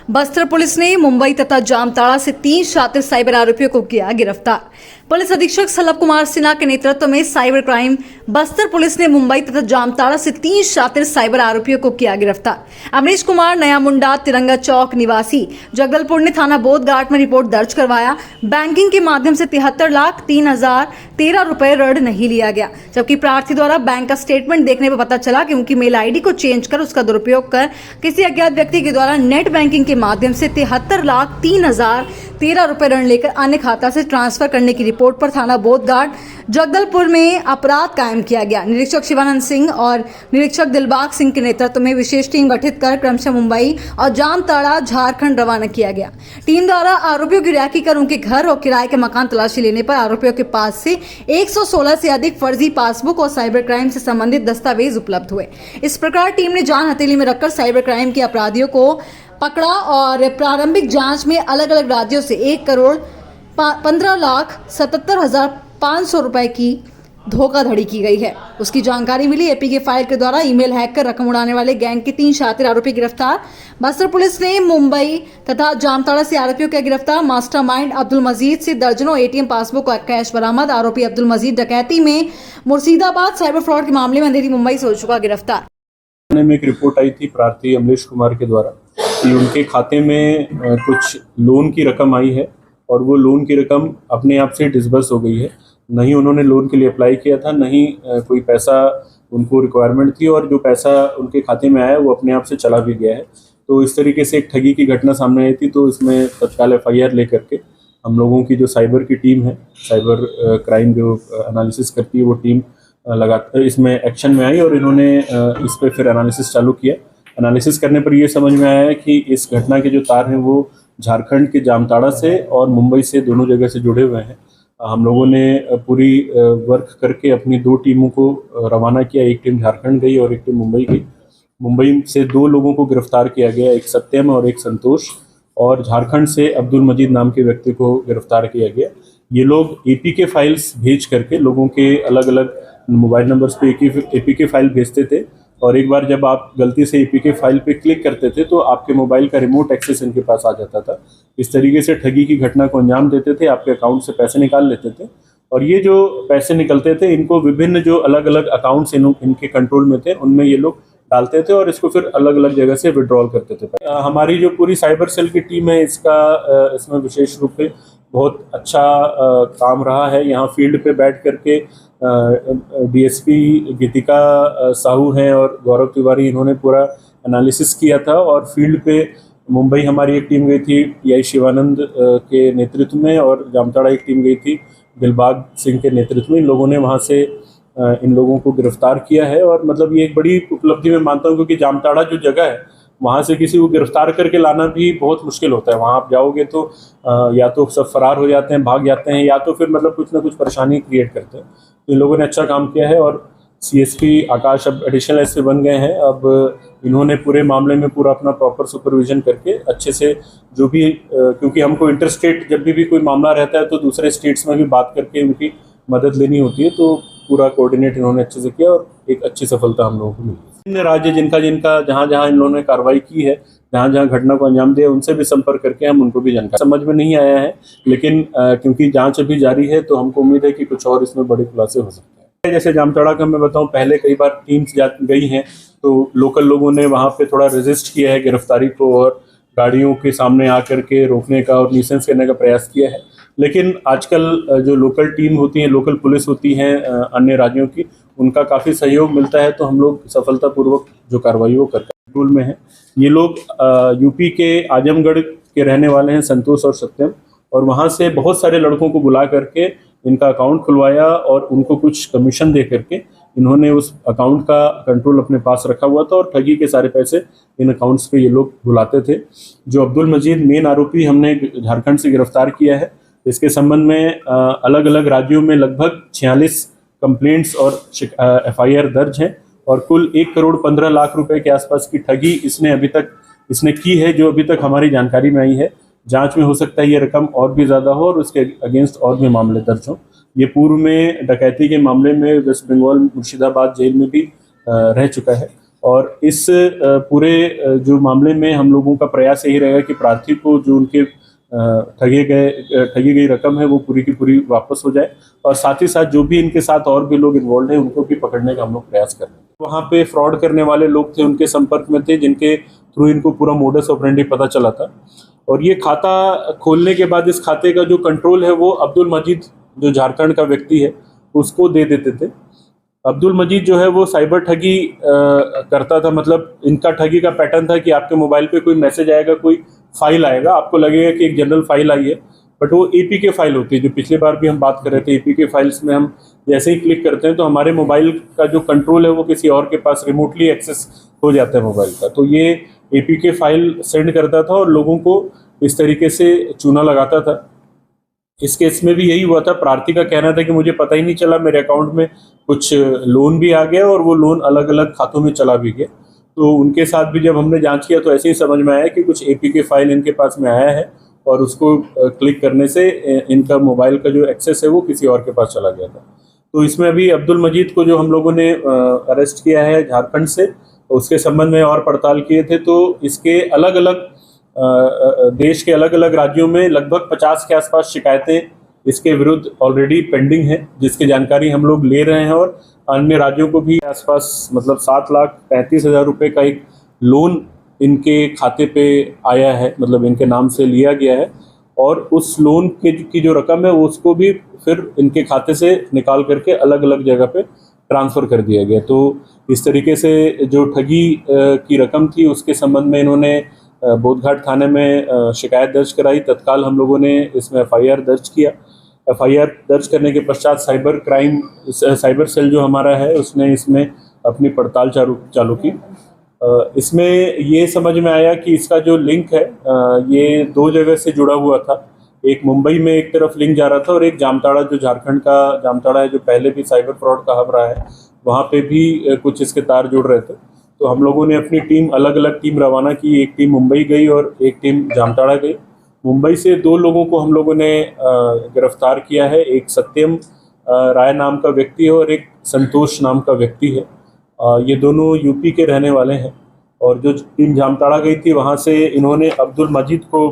Bastar police ने मुंबई तथा जामताड़ा से 3 शातिर साइबर आरोपियों को किया गिरफ्तार। पुलिस अधीक्षक सलभ कुमार सिन्हा के नेतृत्व में साइबर क्राइम बस्तर पुलिस ने मुंबई तथा जामताड़ा से 3 शातिर साइबर आरोपियों को किया गिरफ्तार। अमरीश कुमार नया मुंडा तिरंगा चौक निवासी जगदलपुर ने थाना बोधघाट में रिपोर्ट दर्ज करवाया। बैंकिंग के माध्यम से 73,03,013 रुपए ऋण नहीं लिया गया, जबकि प्रार्थी द्वारा बैंक का स्टेटमेंट देखने पर पता चला कि उनकी मेल आईडी को चेंज कर उसका दुरुपयोग कर किसी अज्ञात व्यक्ति के द्वारा नेट बैंकिंग के माध्यम से 73,03,013 रुपए ऋण लेकर अन्य खाता से ट्रांसफर करने की रिपोर्ट पर थाना बोधघाट जगदलपुर में अपराध कायम किया गया। निरीक्षक शिवानंद सिंह और निरीक्षक दिलबाग सिंह के नेतृत्व में विशेष टीम गठित कर क्रमशः मुंबई और जामताड़ा झारखंड रवाना किया गया। टीम द्वारा आरोपियों की रिहाई कर उनके घर और किराए के मकान तलाशी लेने पर आरोपियों के पास से 116 से अधिक फर्जी पासबुक और साइबर क्राइम से संबंधित दस्तावेज उपलब्ध हुए। इस प्रकार टीम ने जान हथेली में रखकर साइबर क्राइम के अपराधियों को पकड़ा और प्रारंभिक जांच में अलग अलग राज्यों से 1,15,77,500 रुपए की धोखाधड़ी की गई है। उसकी जानकारी मिली। एपी के फाइल के द्वारा ईमेल हैक कर रकम उड़ाने वाले गैंग के 3 शातिर आरोपी गिरफ्तार। बस्तर पुलिस ने मुंबई तथा जामताड़ा से आरोपियों का गिरफ्तार। मास्टरमाइंड अब्दुल मजीद से दर्जनों एटीएम पासबुक और कैश बरामद। आरोपी अब्दुल मजीद डकैती में मुर्शिदाबाद साइबर फ्रॉड के मामले में अंधेरी मुंबई से हो चुका गिरफ्तार। में एक रिपोर्ट आई थी प्रार्थी अमरीश कुमार के द्वारा कि उनके खाते में कुछ लोन की रकम आई है और वो लोन की रकम अपने आप से डिसबर्स हो गई है। नहीं उन्होंने लोन के लिए अप्लाई किया था, नहीं कोई पैसा उनको रिक्वायरमेंट थी, और जो पैसा उनके खाते में आया वो अपने आप से चला भी गया है। तो इस तरीके से एक ठगी की घटना सामने आई थी। तो इसमें तत्काल FIR लेकर के हम लोगों की जो साइबर की टीम है, साइबर क्राइम जो एनालिसिस करती है, वो टीम लगातार इसमें एक्शन में आई और इन्होंने इस पर फिर एनालिसिस चालू किया। एनालिसिस करने पर ये समझ में आया कि इस घटना के जो तार हैं वो झारखंड के जामताड़ा से और मुंबई से दोनों जगह से जुड़े हुए हैं। हम लोगों ने पूरी वर्क करके अपनी 2 टीमों को रवाना किया। एक टीम झारखंड गई और एक टीम मुंबई गई। मुंबई से 2 लोगों को गिरफ्तार किया गया, एक सत्यम और एक संतोष, और झारखंड से अब्दुल मजीद नाम के व्यक्ति को गिरफ्तार किया गया। ये लोग APK फाइल्स भेज करके लोगों के अलग अलग मोबाइल नंबर्स पे APK फाइल भेजते थे, और एक बार जब आप गलती से APK फाइल पे क्लिक करते थे तो आपके मोबाइल का रिमोट एक्सेस इनके पास आ जाता था। इस तरीके से ठगी की घटना को अंजाम देते थे, आपके अकाउंट से पैसे निकाल लेते थे, और ये जो पैसे निकलते थे इनको विभिन्न जो अलग अलग अकाउंट्स इनके कंट्रोल में थे उनमें ये लोग डालते थे और इसको फिर अलग अलग जगह से विड्रॉल करते थे। हमारी जो पूरी साइबर सेल की टीम है इसमें विशेष रूप से बहुत अच्छा काम रहा है। यहाँ फील्ड पे बैठ करके DSP गीतिका साहू हैं और गौरव तिवारी, इन्होंने पूरा एनालिसिस किया था, और फील्ड पे मुंबई हमारी एक टीम गई थी PI शिवानंद के नेतृत्व में, और जामताड़ा एक टीम गई थी दिलबाग सिंह के नेतृत्व में। इन लोगों ने वहाँ से इन लोगों को गिरफ्तार किया है, और मतलब ये एक बड़ी उपलब्धि मैं मानता हूँ, क्योंकि जामताड़ा जो जगह है वहाँ से किसी को गिरफ्तार करके लाना भी बहुत मुश्किल होता है। वहाँ आप जाओगे तो या तो सब फरार हो जाते हैं, भाग जाते हैं, या तो फिर मतलब कुछ ना कुछ परेशानी क्रिएट करते हैं। तो इन लोगों ने अच्छा काम किया है, और CSP आकाश अब एडिशनल SP बन गए हैं। अब इन्होंने पूरे मामले में पूरा अपना प्रॉपर सुपरविजन करके अच्छे से जो भी क्योंकि हमको इंटरस्टेट जब भी कोई मामला रहता है तो दूसरे स्टेट्स में भी बात करके उनकी मदद लेनी होती है, तो पूरा कोऑर्डिनेट इन्होंने अच्छे से किया और एक अच्छी सफलता हम लोगों को मिली। इन राज्य जिनका जहाँ जहाँ इन लोगों ने कार्रवाई की है, जहाँ जहाँ घटना को अंजाम दिया, उनसे भी संपर्क करके हम उनको भी जानकारी समझ में नहीं आया है, लेकिन क्योंकि जांच अभी जारी है तो हमको उम्मीद है कि कुछ और इसमें बड़े खुलासे हो सकते हैं। जैसे जामताड़ा का मैं बताऊं, पहले कई बार टीम्स गई हैं तो लोकल लोगों ने वहाँ पे थोड़ा रेजिस्ट किया है गिरफ्तारी को, और गाड़ियों के सामने आकर के रोकने का और न्यूसेंस करने का प्रयास किया है। लेकिन आजकल जो लोकल टीम होती है, लोकल पुलिस होती है अन्य राज्यों की, उनका काफ़ी सहयोग मिलता है, तो हम लोग सफलतापूर्वक जो कार्रवाई वो करके कंट्रोल में है। ये लोग UP के आजमगढ़ के रहने वाले हैं, संतोष और सत्यम, और वहाँ से बहुत सारे लड़कों को बुला करके इनका अकाउंट खुलवाया और उनको कुछ कमीशन दे करके इन्होंने उस अकाउंट का कंट्रोल अपने पास रखा हुआ था, और ठगी के सारे पैसे इन अकाउंट्स पे ये लोग बुलाते थे। जो अब्दुल मजीद मेन आरोपी हमने झारखंड से गिरफ्तार किया है, इसके संबंध में अलग अलग राज्यों में लगभग 46 कंप्लेंट्स और FIR दर्ज हैं, और कुल 1,15,00,000 रुपए के आसपास की ठगी इसने की है, जो अभी तक हमारी जानकारी में आई है। जांच में हो सकता है ये रकम और भी ज़्यादा हो और उसके अगेंस्ट और भी मामले दर्ज हों। ये पूर्व में डकैती के मामले में वेस्ट बंगाल मुर्शिदाबाद जेल में भी रह चुका है, और इस पूरे जो मामले में हम लोगों का प्रयास यही रहेगा कि प्रार्थी को जो उनके ठगी गई रकम है वो पूरी की पूरी वापस हो जाए, और साथ ही साथ जो भी इनके साथ और भी लोग इन्वॉल्व हैं उनको भी पकड़ने का हम लोग प्रयास कर रहे हैं। वहाँ पे फ्रॉड करने वाले लोग थे, उनके संपर्क में थे, जिनके थ्रू इनको पूरा मोडस ऑपरेंडी पता चला था। और ये खाता खोलने के बाद इस खाते का जो कंट्रोल है वो अब्दुल मजीद, जो झारखंड का व्यक्ति है, उसको दे देते थे। अब्दुल मजीद जो है वो साइबर ठगी करता था, मतलब इनका ठगी का पैटर्न था कि आपके मोबाइल पे कोई मैसेज आएगा, कोई फाइल आएगा, आपको लगेगा कि एक जनरल फाइल आई है, बट वो एपीके फाइल होती है। जो पिछली बार भी हम बात कर रहे थे, एपीके फाइल्स में हम जैसे ही क्लिक करते हैं तो हमारे मोबाइल का जो कंट्रोल है वो किसी और के पास रिमोटली एक्सेस हो जाता है मोबाइल का। तो ये एपीके फाइल सेंड करता था और लोगों को इस तरीके से चूना लगाता था। इस केस में भी यही हुआ था। प्रार्थी का कहना था कि मुझे पता ही नहीं चला, मेरे अकाउंट में कुछ लोन भी आ गया और वो लोन अलग अलग खातों में चला भी गया। तो उनके साथ भी जब हमने जांच किया तो ऐसे ही समझ में आया कि कुछ एपीके फाइल इनके पास में आया है और उसको क्लिक करने से इनका मोबाइल का जो एक्सेस है वो किसी और के पास चला गया था। तो इसमें अभी अब्दुल मजीद को जो हम लोगों ने अरेस्ट किया है झारखंड से, उसके संबंध में और पड़ताल किए थे। तो इसके अलग अलग देश के अलग अलग राज्यों में लगभग 50 के आसपास शिकायतें इसके विरुद्ध ऑलरेडी पेंडिंग है, जिसकी जानकारी हम लोग ले रहे हैं। और अन्य राज्यों को भी आसपास मतलब 7,35,000 रुपये का एक लोन इनके खाते पे आया है, मतलब इनके नाम से लिया गया है, और उस लोन की जो रकम है उसको भी फिर इनके खाते से निकाल करके अलग अलग जगह पे ट्रांसफ़र कर दिया गया। तो इस तरीके से जो ठगी की रकम थी उसके संबंध में इन्होंने बोधघाट थाने में शिकायत दर्ज कराई। तत्काल हम लोगों ने इसमें एफआईआर दर्ज किया। एफआईआर दर्ज करने के पश्चात साइबर सेल जो हमारा है उसने इसमें अपनी पड़ताल चालू की। इसमें ये समझ में आया कि इसका जो लिंक है ये 2 जगह से जुड़ा हुआ था। एक मुंबई में एक तरफ लिंक जा रहा था और एक जामताड़ा, जो झारखंड का जामताड़ा है, जो पहले भी साइबर फ्रॉड का हब रहा है, वहाँ पे भी कुछ इसके तार जुड़ रहे थे। तो हम लोगों ने अपनी टीम अलग अलग टीम रवाना की। एक टीम मुंबई गई और एक टीम जामताड़ा गई। मुंबई से 2 लोगों को हम लोगों ने गिरफ्तार किया है। एक सत्यम राय नाम का व्यक्ति है और एक संतोष नाम का व्यक्ति है। ये दोनों यूपी के रहने वाले हैं। और जो टीम जामताड़ा गई थी वहाँ से इन्होंने अब्दुल मजीद को